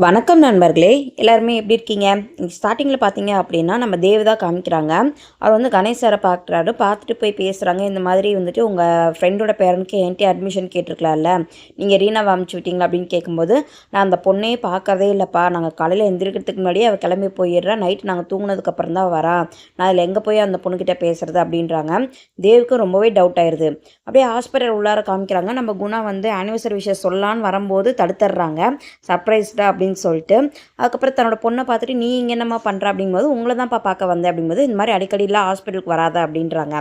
வணக்கம் நண்பர்களே, எல்லாருமே எப்படி இருக்கீங்க? ஸ்டார்டிங்கில் பார்த்தீங்க அப்படின்னா நம்ம தேவதா காமிக்கிறாங்க. அவர் வந்து கணேஷ் சாரை பார்க்குறாரு. பார்த்துட்டு போய் பேசுகிறாங்க. இந்த மாதிரி வந்துட்டு உங்கள் ஃப்ரெண்டோட பேரனுக்கு என்கிட்ட அட்மிஷன் கேட்டிருக்கலாம்ல, நீங்கள் ரீனாவை அமுச்சு விட்டீங்களா அப்படின்னு கேட்கும்போது, நான் அந்த பொண்ணையே பார்க்கறதே இல்லைப்பா. நாங்கள் காலையில் எந்திரிக்கிறதுக்கு முன்னாடியே அவள் கிளம்பி போயிடுறா. நைட்டு நாங்கள் தூங்கினதுக்கப்புறம் தான் வரா. நான் அதில் எங்கே போய் அந்த பொண்ணுக்கிட்ட பேசுறது அப்படின்றாங்க. தேவுக்கு ரொம்பவே டவுட் ஆயிடுது. அப்படியே ஹாஸ்பிட்டல் உள்ளார காமிக்கிறாங்க. நம்ம குணா வந்து ஆனிவர்சரி விஷயம் சொல்லலான்னு வரும்போது தடுத்துடுறாங்க. சர்ப்ரைஸ்டா அப்படின்னு சொல்லிட்டு. அதுக்கப்புறம் தன்னோட பொண்ணை பார்த்துட்டு, நீ இங்கே என்னம்மா பண்ணுற அப்படிங்கும்போது, உங்களை தான்ப்பா பார்க்க வந்தேன் அப்படிங்கும்போது, இந்த மாதிரி அடிக்கடிலாம் ஹாஸ்பிட்டலுக்கு வராத அப்படின்றாங்க.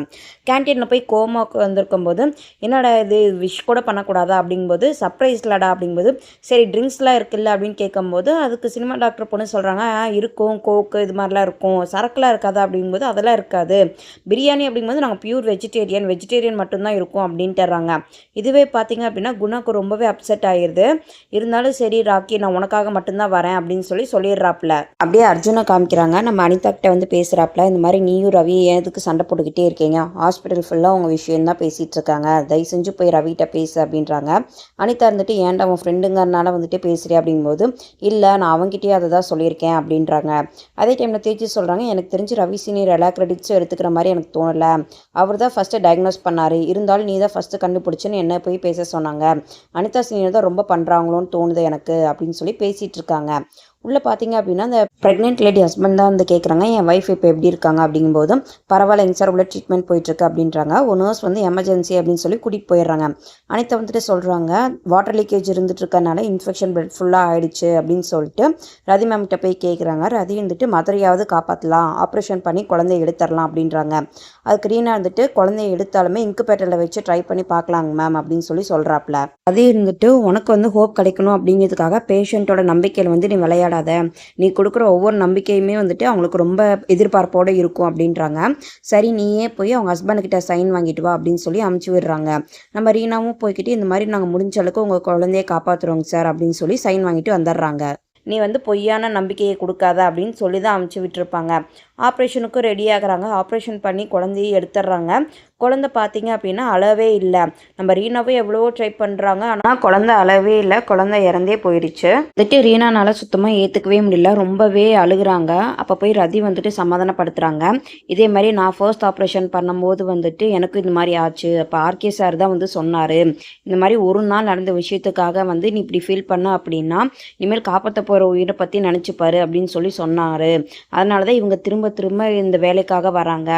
கேன்டீனில் போய் கோமாக்கு வந்திருக்கும்போது, என்னடா இது விஷ் கூட பண்ணக்கூடாதா அப்படிங்கும்போது, சர்ப்ரைஸ்லடா அப்படிங்கும்போது, சரி ட்ரிங்க்ஸ்லாம் இருக்குல்ல அப்படின்னு கேட்கும்போது, அதுக்கு சினிமா டாக்டர் பொண்ணு சொல்கிறாங்க, இருக்கும் கோக்கு இது மாதிரிலாம் இருக்கும், சரக்குலாம் இருக்காதா அப்படிங்கும்போது, அதெல்லாம் இருக்காது. பிரியாணி அப்படிங்கும்போது நாங்கள் பியூர் வெஜிடேரியன் மட்டும்தான் இருக்கும் அப்படின்ட்டுறாங்க. இதுவே பார்த்தீங்க அப்படின்னா குணாக்கு ரொம்பவே அப்செட் ஆயிடுது. இருந்தாலும் சரி ராக்கி, நான் உனக்காக மட்டும்தான் வரேன் அப்படின்னு சொல்லிடுறாப்புல. அப்படியே அர்ஜுனை காமிக்கிறாங்க. நம்ம அனிதா கிட்ட வந்து பேசுகிறாப்புல, இந்த மாதிரி நீயும் ரவி ஏன் எதுக்கு சண்டை போட்டுக்கிட்டே இருக்கீங்க, ஹாஸ்பிட்டல் ஃபுல்லாக உங்கள் விஷயம் தான் பேசிகிட்டு இருக்காங்க, தயவு செஞ்சு போய் ரவிகிட்ட பேசு அப்படின்றாங்க. அனிதா இருந்துட்டு ஏன்டா அவன் ஃப்ரெண்டுங்கிறனால வந்துட்டு பேசுகிறேன் அப்படிங்கும்போது, இல்லை நான் அவங்ககிட்டயே அதை தான் சொல்லியிருக்கேன் அப்படின்றாங்க. அதே டைமில் தேய்ச்சி சொல்கிறாங்க, எனக்கு தெரிஞ்சு ரவி சீனியர் எல்லா கிரெடிட்ஸும் எடுத்துக்கிற மாதிரி எனக்கு தோணலை. அவர் தான் ஃபஸ்ட்டு டயக்னோஸ் பண்ணார், இருந்தாலும் நீ தான் ஃபஸ்ட்டு கண்டுபிடிச்சுன்னு என்ன போய் பேச சொன்னாங்க. அனிதா சீனியர் தான் ரொம்ப பண்ணுறாங்களோன்னு தோணுது எனக்கு அப்படின்னு சொல்லி பேசிகிட்டு இருக்காங்க. உள்ளே பார்த்தீங்க அப்படின்னா அந்த ப்ரெக்னென்ட் லேடி ஹஸ்பண்ட் தான் வந்து கேட்குறாங்க, என் ஒய்ஃப் இப்போ எப்படி இருக்காங்க அப்படிங்கும்போது, பரவாயில்லைங்க சார், உள்ள ட்ரீட்மெண்ட் போயிட்டுருக்கு அப்படின்றாங்க. ஒரு நர்ஸ் வந்து எமர்ஜென்சி அப்படின்னு சொல்லி கூட்டிகிட்டு போயிடுறாங்க. அனிதா வந்துட்டு சொல்கிறாங்க, வாட்டர் லீக்கேஜ் இருந்துட்டு இருக்கனால இன்ஃபெக்ஷன் பிளட் ஃபுல்லாக ஆயிடுச்சு அப்படின்னு சொல்லிட்டு ரதி மேம்கிட்ட போய் கேட்குறாங்க. ரதி வந்துட்டு மதுரையாவது காப்பாற்றலாம், ஆப்ரேஷன் பண்ணி குழந்தைய எடுத்துடலாம் அப்படின்றாங்க. அதுக்கு ரீனா இருந்துட்டு குழந்தைய எடுத்தாலுமே இன்குபேட்டரில் வச்சு ட்ரை பண்ணி பார்க்கலாங்க மேம் அப்படின்னு சொல்கிறாப்புல. அதே இருந்துட்டு உனக்கு வந்து ஹோப் கிடைக்கணும் அப்படிங்கிறதுக்காக பேஷண்ட்டோட நம்பிக்கையில் வந்து நீ விளையாடாத, நீ கொடுக்குற ஒவ்வொரு நம்பிக்கையுமே வந்துட்டு அவங்களுக்கு ரொம்ப எதிர்பார்ப்போடு இருக்கும் அப்படின்றாங்க. சரி நீயே போய் அவங்க ஹஸ்பண்ட்கிட்ட சைன் வாங்கிட்டு வா அப்படின்னு சொல்லி அமுச்சு விடுறாங்க. நம்ம ரீனாவும் போய்கிட்டு இந்த மாதிரி நாங்கள் முடிஞ்ச அளவுக்கு உங்கள் குழந்தைய காப்பாற்றுறோங்க சார் அப்படின்னு சொல்லி சைன் வாங்கிட்டு வந்துடுறாங்க. நீ வந்து பொய்யான நம்பிக்கையை கொடுக்காத அப்படின்னு சொல்லி தான் அமுச்சு விட்டுருப்பாங்க. ஆப்ரேஷனுக்கும் ரெடி ஆகுறாங்க. ஆப்ரேஷன் பண்ணி குழந்தைய எடுத்துடுறாங்க. குழந்தை பார்த்தீங்க அப்படின்னா அளவே இல்லை. நம்ம ரீனாவே எவ்வளவோ ட்ரை பண்ணுறாங்க, ஆனால் குழந்தை அளவே இல்லை, குழந்தை இறந்தே போயிடுச்சு. வந்துட்டு ரீனானால சுத்தமாக ஏற்றுக்கவே முடியல, ரொம்பவே அழுகுறாங்க. அப்போ போய் ரதி வந்துட்டு சமாதானப்படுத்துகிறாங்க. இதே மாதிரி நான் ஃபர்ஸ்ட் ஆப்ரேஷன் பண்ணும்போது வந்துட்டு எனக்கு இந்த மாதிரி ஆச்சு, அப்போ ஆர்கே சார் தான் வந்து சொன்னார், இந்த மாதிரி ஒரு நாள் நடந்த விஷயத்துக்காக வந்து நீ இப்படி ஃபீல் பண்ண அப்படின்னா இனிமேல் காப்பாற்ற போகிற உயிரை பற்றி நினச்சிப்பாரு அப்படின்னு சொன்னார். அதனால தான் இவங்க திரும்ப திரும்ப இந்த வேலைக்காக வராங்க.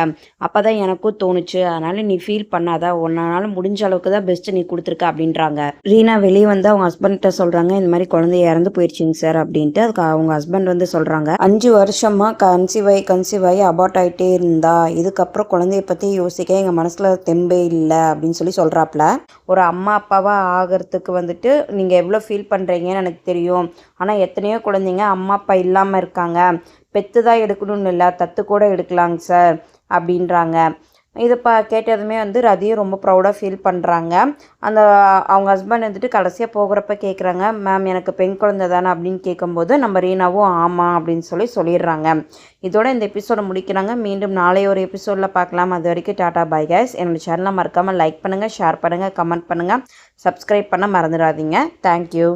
அப்போ தான் எனக்கும் தோணுச்சு, அதனால் நீ ஃபீல் பண்ணாத, உன்னால முடிஞ்ச அளவுக்கு தான் பெஸ்ட் நீ கொடுத்துருக்க அப்படின்றாங்க. ரீனா வெளியே வந்து அவங்க ஹஸ்பண்ட்கிட்ட சொல்கிறாங்க, இந்த மாதிரி குழந்தைய இறந்து போயிடுச்சிங்க சார் அப்படின்ட்டு. அதுக்கு அவங்க ஹஸ்பண்ட் வந்து சொல்கிறாங்க, 5 வருஷமாக கன்சீவ் ஆகி அபார்ட் ஆகிட்டே இருந்தா, இதுக்கப்புறம் குழந்தைய பற்றி யோசிக்க எங்கள் மனசில் தெம்பே இல்லை அப்படின்னு சொல்கிறாப்புல. ஒரு அம்மா அப்பாவாக ஆகிறதுக்கு வந்துட்டு நீங்கள் எவ்வளோ ஃபீல் பண்ணுறீங்கன்னு எனக்கு தெரியும், ஆனால் எத்தனையோ குழந்தைங்க அம்மா அப்பா இல்லாமல் இருக்காங்க, பெற்று தான் எடுக்கணும்னு இல்லை, தத்து கூட எடுக்கலாங்க சார் அப்படின்றாங்க. இதை கேட்டதுமே வந்து ரதியும் ரொம்ப ப்ரௌடாக ஃபீல் பண்ணுறாங்க. அந்த அவங்க ஹஸ்பண்ட் வந்துட்டு கடைசியாக போகிறப்ப கேட்குறாங்க, மேம் எனக்கு பெண் குழந்தை தானே அப்படின்னு கேட்கும்போது நம்ம ரீனாவும் ஆமாம் அப்படின்னு சொல்லிடுறாங்க. இதோட இந்த எபிசோடை முடிக்கிறாங்க. மீண்டும் நாளை ஒரு எபிசோடில் பார்க்கலாம். அது வரைக்கும் டாடா பாய் கைஸ். என்னோட சேனலை மறக்காமல் லைக் பண்ணுங்கள், ஷேர் பண்ணுங்கள், கமெண்ட் பண்ணுங்கள், சப்ஸ்கிரைப் பண்ண மறந்துடாதீங்க. தேங்க்யூ.